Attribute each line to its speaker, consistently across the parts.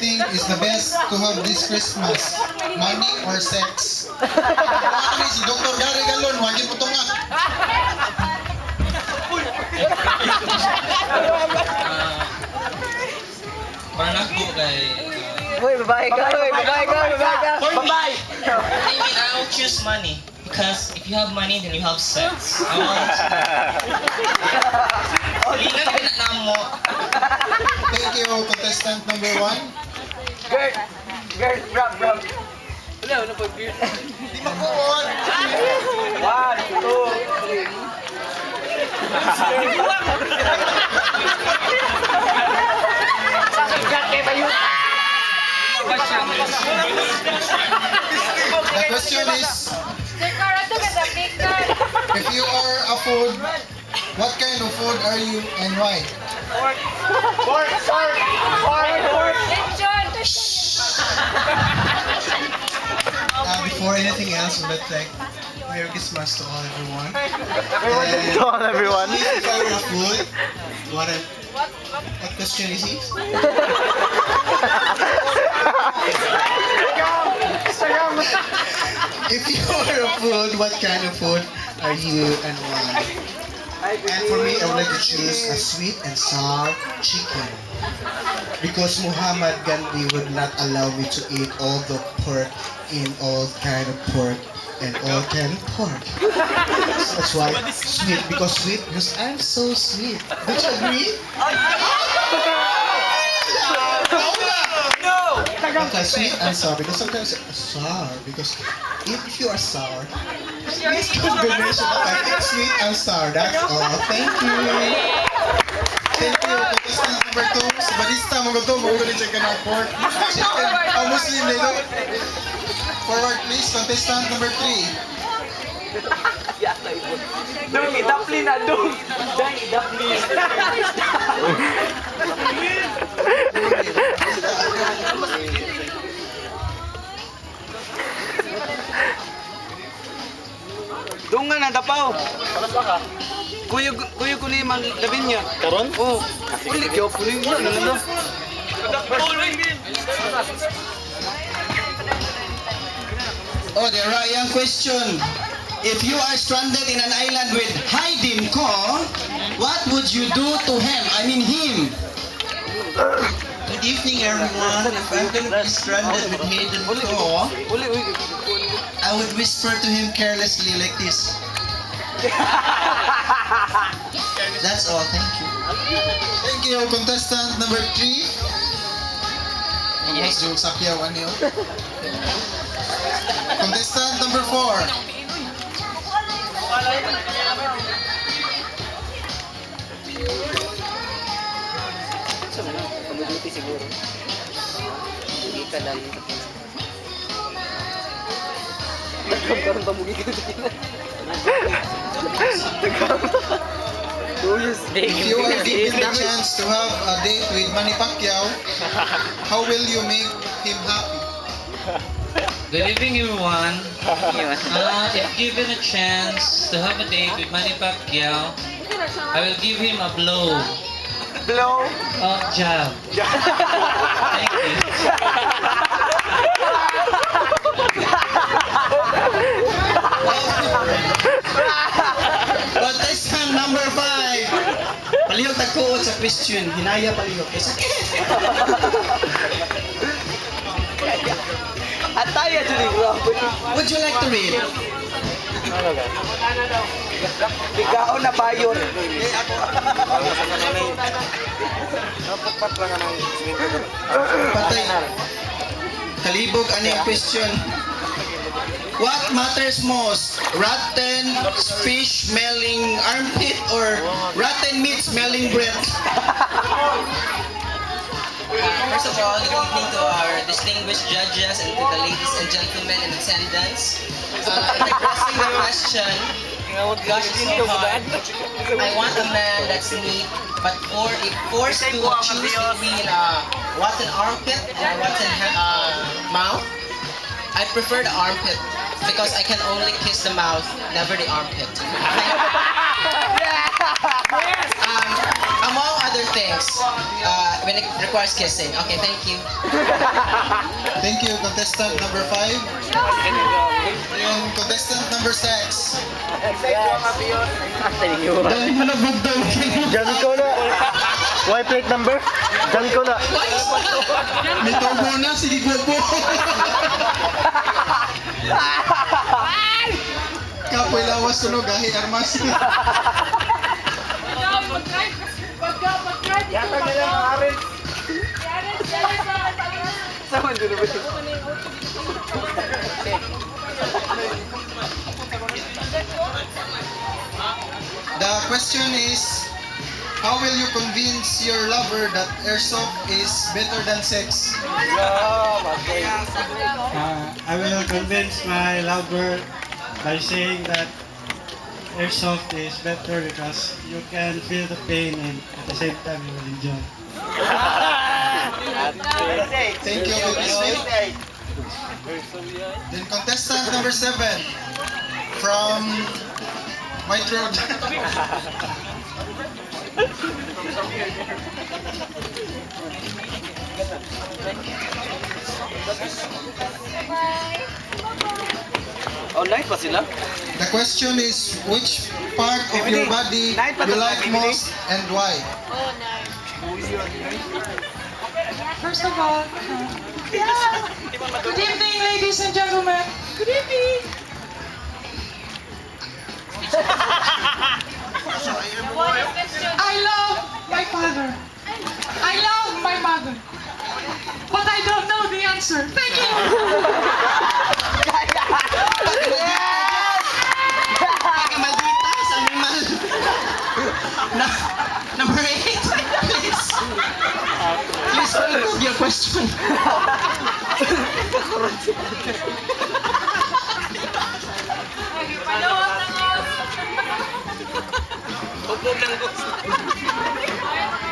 Speaker 1: think is the best to have this Christmas? Money or sex? Ano si Dr. Gary Galon, wagi po ito nga.
Speaker 2: Parang ako kay...
Speaker 3: Uy, babae ka, babae ka, babae ka. Babae!
Speaker 2: I mean, I will choose money. Because if you have money, then you have sex. I want... Linan pinakam mo.
Speaker 1: Thank you, contestant number 1.
Speaker 3: Girl, bro. Wala, wala pa beer.
Speaker 1: Di makuon.
Speaker 3: 1, 2, 3.
Speaker 1: The question is, if you are a food, what kind of food are you and why? Before anything else, we'd like to thank Merry Christmas to all everyone. And
Speaker 3: To all everyone.
Speaker 1: if you are a food, what question is this? If you are a food, what kind of food are you and why? And for me, I would like to choose a sweet and sour chicken. Because Muhammad Gandhi would not allow me to eat all the pork in all kind of pork and all kind of pork. That's why sweet, because I'm so sweet. Don't you agree? Okay, sweet and sour because sometimes sour because if you are sour, this combination of sweet and sour. That's all. Thank you. Thank you. Contestant number 2. Sa barista mo to, mo ko check na pork. Chicken. Oh, Muslim nito. Forward please, contestant number 3.
Speaker 3: Dong, idapli na, dong. Dong, idapli. Dong nga nadapaw. Kuya ko ni mang labin niya. Karon? Oo. Uli kyo kunin mo na lang.
Speaker 4: Oh, the Ryan question. If you are stranded in an island with Hayden Ko, what would you do to him? I mean him.
Speaker 1: Good evening everyone. If I'm gonna be stranded with Hayden Ko,
Speaker 3: Uli.
Speaker 1: I would whisper to him carelessly like this. That's all. Thank you. Thank you, contestant number 3. Almost yung sakyawan niyo. Contestant number 4.
Speaker 3: Pag-duty siguro. Hindi ka lang. Nagkamkaroon pa mugi ka sa tinan.
Speaker 1: If you are given the chance to have a date with Manny Pacquiao, how will you make him happy?
Speaker 2: Good evening, everyone. If given a chance to have a date with Manny Pacquiao, I will give him a blow.
Speaker 3: Blow.
Speaker 2: Jab. Thank you.
Speaker 4: Contestant number 5. Palihog tagkuot sa question. Hinaya palihog.
Speaker 3: Ataya dyan bro.
Speaker 4: Would you like to read?
Speaker 3: Bigao na bayon.
Speaker 4: Patay. Kalibog ano yung question? What matters most? Rotten fish smelling armpit or rotten meat smelling breath?
Speaker 2: First of all, good evening to our distinguished judges and to the ladies and gentlemen in attendance. In addressing the question, gosh, it's so hard. I want a man that's neat, but if forced to choose between rotten armpit and rotten mouth, I prefer the armpit because I can only kiss the mouth, never the armpit. Among other things when it requires kissing. Okay, thank you.
Speaker 1: Thank you, contestant number 5. Yung contestant number 6. Dahil manabog daw kayo.
Speaker 5: Diyan ko na. Why plate number? Diyan ko na.
Speaker 1: May tubo na, sige po. Kapoy lawas sunog, gahi armas.
Speaker 3: Yata na lang ang arin. Sama dulu ba?
Speaker 1: The question is, how will you convince your lover that airsoft is better than sex?
Speaker 6: I will convince my lover by saying that airsoft is better because you can feel the pain and at the same time you will enjoy.
Speaker 1: Thank you, Baby Sweet. Then contestant number 7 from White Road.
Speaker 3: Online pa sila?
Speaker 1: The question is, which part of your body you like most and why?
Speaker 7: First of all, good evening, ladies and gentlemen. Good evening. I love my father. I love my mother. But I don't know the answer. Thank you.
Speaker 4: Malditas, animal. Number 8, please. Please repeat your question.
Speaker 3: Hubog ng gusto.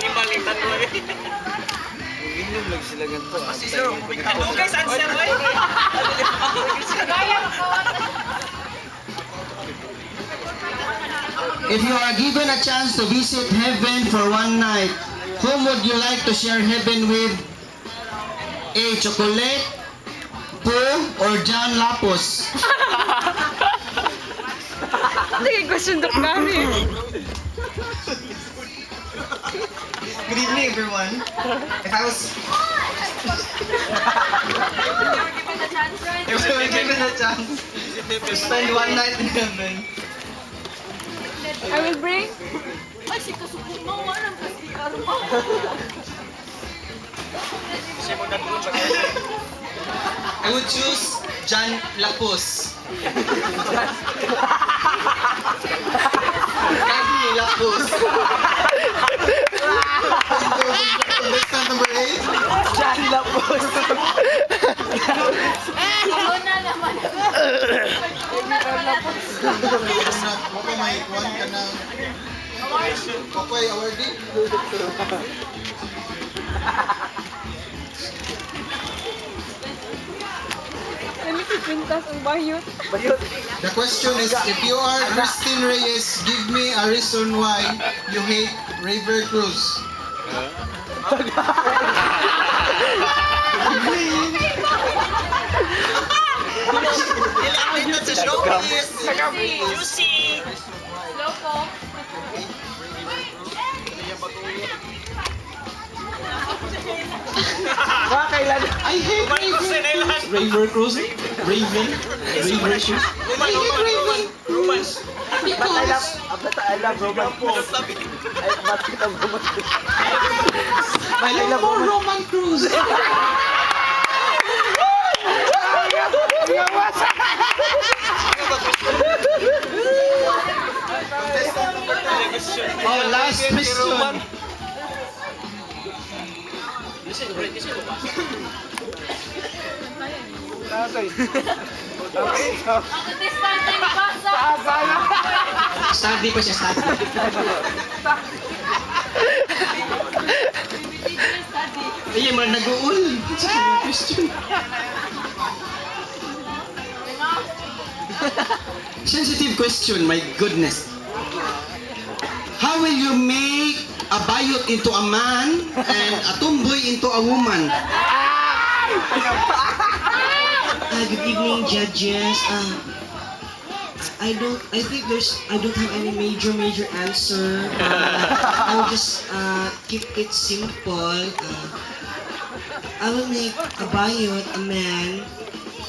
Speaker 3: Imalitan mo eh. Inom lang sila ganito. Ano guys, answer mo eh.
Speaker 4: If you are given a chance to visit heaven for one night, whom would you like to share heaven with? A. Chocolate, Pooh, or John Lapus?
Speaker 7: Sige, question dok namin.
Speaker 2: Good evening, everyone. If I was given a chance to spend one night in heaven,
Speaker 7: I will bring.
Speaker 2: I would choose John Lapus. Kagi Lapus.
Speaker 1: Contestant number 8.
Speaker 3: Diyan lang po.
Speaker 1: Wapay may kuhan ka ng... Wapay awardee.
Speaker 7: Ano pipintas ang bayot?
Speaker 1: The question is, if you are Christine Reyes, give me a reason why you hate River Cruz.
Speaker 2: Ilan sa showbiz.
Speaker 1: I hate Raven.
Speaker 4: River Cruz? Raven? River Shoes?
Speaker 1: I hate Raven Cruz. Because
Speaker 3: I love Roman po.
Speaker 1: no more Roman Cruz.
Speaker 4: Oh, last question.
Speaker 2: Study pa siya, study.
Speaker 4: Ayun, mga nag-uul. Question. Sensitive question, my goodness. How will you make a bayot into a man and a tomboy into a woman?
Speaker 8: Good evening, judges. I don't have any major answer. I'll just keep it simple. I will make a bayot, a man,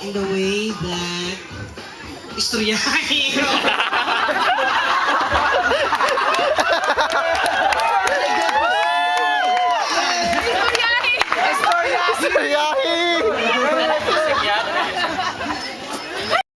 Speaker 8: in the way that istoryahin.